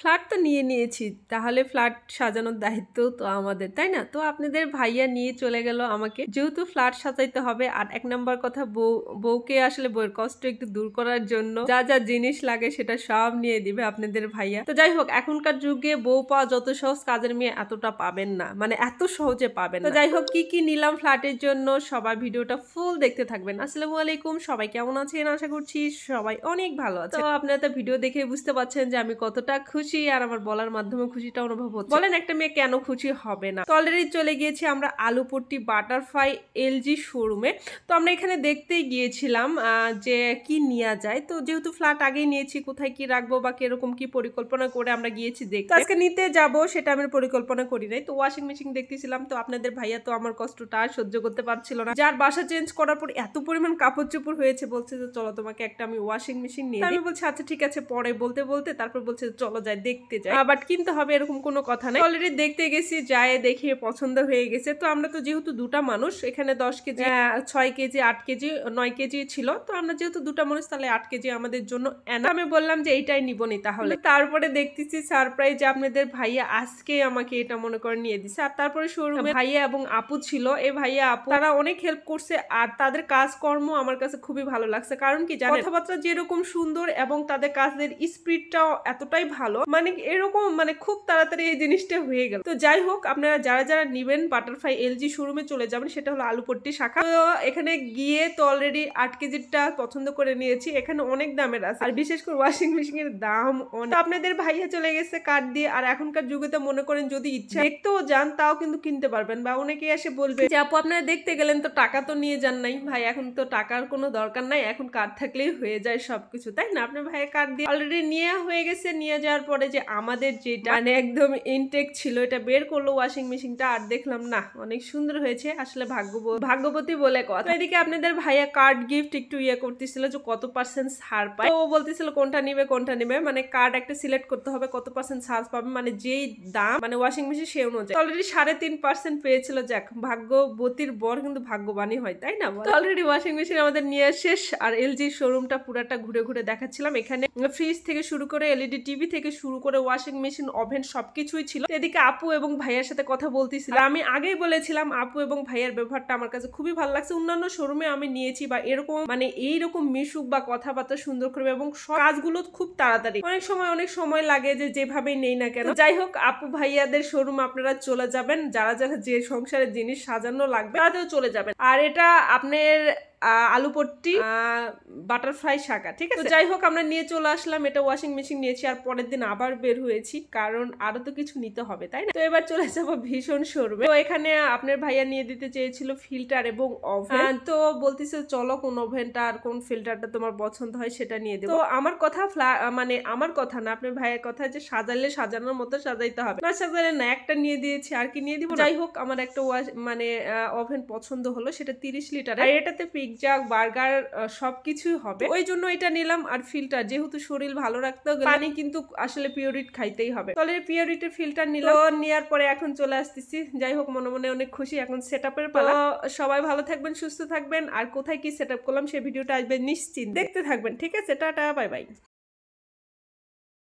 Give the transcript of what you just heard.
Flat তো নিয়ে নিয়েছি, তাহলে ফ্ল্যাট সাজানোর দায়িত্ব তো আমাদের, তাই না? তো আপনাদের ভাইয়া নিয়ে চলে গেল আমাকে, যেহেতু ফ্ল্যাট সাজাইতে হবে। আর এক নম্বর কথা, বউকে আসলে বউয়ের কষ্ট একটু দূর করার জন্য যা যা জিনিস লাগে সেটা সব নিয়ে দিবে আপনাদের ভাইয়া। তো যাই হোক, এখনকার যুগে বউ পাওয়া যত সহজ, কাজের মেয়ে এতটা পাবেন না, মানে এত সহজে পাবেন না। তো যাই হোক, কি কি নিলাম ফ্ল্যাটের জন্য সবাই ভিডিওটা ফুল দেখতে থাকবেন। আসসালামু আলাইকুম, সবাই কেমন আছেন? আশা করছি সবাই অনেক ভালো আছে। তো আপনারা তো ভিডিও দেখে বুঝতে পারছেন যে আমি কতটা খুশি, আর আমার বলার মাধ্যমে খুশিটা অনুভব হচ্ছে। বলেন একটা মেয়ে কেন খুশি হবে না? তো অলরেডি চলে গিয়েছি আমরা আলুপট্টি বাটারফ্লাই এলজি শোরুমে। তো আমরা এখানে দেখতেই গিয়েছিলাম যে কি নেওয়া যায়। তো যেহেতু ফ্ল্যাট আগেই নিয়েছি, কোথায় কি রাখবো বা কিরকম কি পরিকল্পনা করে আমরা গিয়েছি দেখতে। আজকে নিতে যাব সেটা আমি পরিকল্পনা করি নাই। তো ওয়াশিং মেশিন দেখতেছিলাম, তো আপনাদের ভাইয়া তো আমার কষ্টটা আর সহ্য করতে পারছিল না। যার বাসা চেঞ্জ করার পর এত পরিমাণ কাপড় চোপড় হয়েছে, বলছে যে চলো তোমাকে একটা আমি ওয়াশিং মেশিন নিয়ে দিই। আমি বলছি আচ্ছা ঠিক আছে, পরে বলতে বলতে তারপর বলছে চলো যাই দেখতে যাই, বাট কিনতে হবে এরকম কোনো কথা নাই। অলরেডি দেখতে গেছি, যায় দেখে পছন্দ হয়ে গেছে। তো আমরা তো যেহেতু দুটা মানুষ, এখানে 10 কেজি 6 কেজি 8 কেজি 9 কেজি ছিল, তো আমরা যেহেতু দুটা মানুষ তাহলে 8 কেজি আমাদের জন্য এনা। আমি বললাম যে এইটাই নিবনি তাহলে। তারপরে দেখতেছি সারপ্রাইজ যে আপনাদের ভাইয়া আজকে আমাকে এটা মনে করে নিয়ে দিছে। আর তারপরে শোরুমে ভাইয়া এবং আপু ছিল, এই ভাইয়া আপু তারা অনেক হেল্প করছে, আর তাদের কাজকর্ম আমার কাছে খুবই ভালো লাগছে। কারণ কি জানেন, কথাবার্তা যেরকম সুন্দর এবং তাদের কাজের স্পিডটাও এতটাই ভালো, মানে এরকম মানে খুব তাড়াতাড়ি এই জিনিসটা হয়ে গেল। তো যাই হোক, আপনারা যারা যারা নিবেন বাটারফ্লাই এলজি শোরুমে চলে যাবেন, সেটা হলো আলুপট্টি শাখা। তো এখানে গিয়ে তো অলরেডি 8 কেজিটা পছন্দ করে নিয়েছি। এখানে অনেক দামের আছে, আর বিশেষ করে ওয়াশিং মেশিন এর দাম অনেক। আপনাদের ভাইয়া চলে গেছে কার্ড দিয়ে। আর এখনকার যুগে তো মনে করেন যদি ইচ্ছা দেখতেও যান তাও কিন্তু কিনতে পারবেন, বা অনেকে এসে বলবে যে আপু আপনারা দেখতে গেলেন তো টাকা তো নিয়ে যান নাই। ভাই এখন তো টাকার কোনো দরকার নাই, এখন কার্ড থাকলেই হয়ে যায় সবকিছু, তাই না? আপনার ভাইয়ের কার্ড দিয়ে অলরেডি নিয়ে হয়ে গেছে। নিয়ে যাওয়ার পরে যে আমাদের যেটা মানে একদম ইনটেক ছিল, এটা বের করলো ওয়াশিং মেশিনটা, আর দেখলাম না অনেক সুন্দর হয়েছে। আসলে ভাগ্যবতী বলে কথা। এদিকে আপনাদের ভাইয়া কার্ড গিফট একটু ইয়ে করতেছিল যে কত পার্সেন্ট ছাড় পায়। তো ও বলতেছিল কোনটা নিবে, মানে কার্ড একটা সিলেক্ট করতে হবে কত পার্সেন্ট ছাড় পাবে, মানে যেই দাম মানে ওয়াশিং মেশিন সে অনুযায়ী। অলরেডি 3.5% পেয়েছিল। যাক, ভাগ্যবতীর বর কিন্তু ভাগ্যবানই হয়, তাই না? অলরেডি ওয়াশিং মেশিন আমাদের নিয়ে শেষ। আর এলজি শোরুমটা পুরাটা ঘুরে ঘুরে দেখাচ্ছিলাম। এখানে ফ্রিজ থেকে শুরু করে এলইডি টিভি থেকে শুরু করে ওয়াশিং মেশিন, ওভেন সবকিছুই ছিল। এদিকে আপু এবং ভাইয়ার সাথে কথা বলতেছিলাম। আমি আগেই বলেছিলাম আপু এবং ভাইয়ার ব্যবহারটা আমার কাছে খুবই ভালো লাগছে। অন্যান্য শোরুমে আমি নিয়েছি বা এরকম মানে এইরকম মিশুক বা কথাবার্তা সুন্দর করবে এবং কাজগুলো খুব তাড়াতাড়ি, অনেক সময় লাগে যে যেভাবেই নেই না কেন। যাই হোক, আপু ভাইয়াদের শোরুম আপনারা চলে যাবেন, যারা যারা যে সংসারের জিনিস সাজানো লাগবে তারাতেও চলে যাবেন। আর এটা আপনার আলুপট্টি বাটারফ্লাই শাখা, ঠিক আছে? যাই হোক, আমরা নিয়ে চলে আসলাম। এটা ওয়াশিং মেশিন নিয়েছি, আর পরের দিন আবার বের হয়েছি, কারণ আরো তো কিছু নিতে হবে, তাই না? তো এবার চলে যাবো ভীষণ শোরুমে। তো এখানে আপনার ভাইয়া নিয়ে দিতে চেয়েছিল ফিল্টার এবং ওভেন। তো বলতেছে চলো কোন ওভেনটা আর কোন ফিল্টারটা তোমার পছন্দ হয় সেটা নিয়ে দেবো। তো আমার কথা মানে আমার কথা না, আপনার ভাইয়ের কথা, যে সাজালে সাজানোর মতো সাজাইতে হবে, না সাজালে না। একটা নিয়ে দিয়েছি, আর কি নিয়ে দিব। যাই হোক, আমার একটা মানে ওভেন পছন্দ হলো, সেটা 30 লিটার, আর এটাতে পিৎজা বার্গার সবকিছুই হবে, ওই জন্য এটা নিলাম। আর ফিল্টার, যেহেতু শরীর ভালো রাখতে গেলে পানি কিন্তু আসলে পিওরিট খাইতেই হবে, তাহলে পিওরিটের ফিল্টার নিলাম। নেওয়ার পরে এখন চলে আসতেছি। যাই হোক, মনে মনে অনেক খুশি। এখন সেটআপের পালা। সবাই ভালো থাকবেন, সুস্থ থাকবেন। আর কোথায় কি সেটআপ করলাম সেই ভিডিওটা আসবে নিশ্চিত, দেখতে থাকবেন, ঠিক আছে? Tata, bye bye.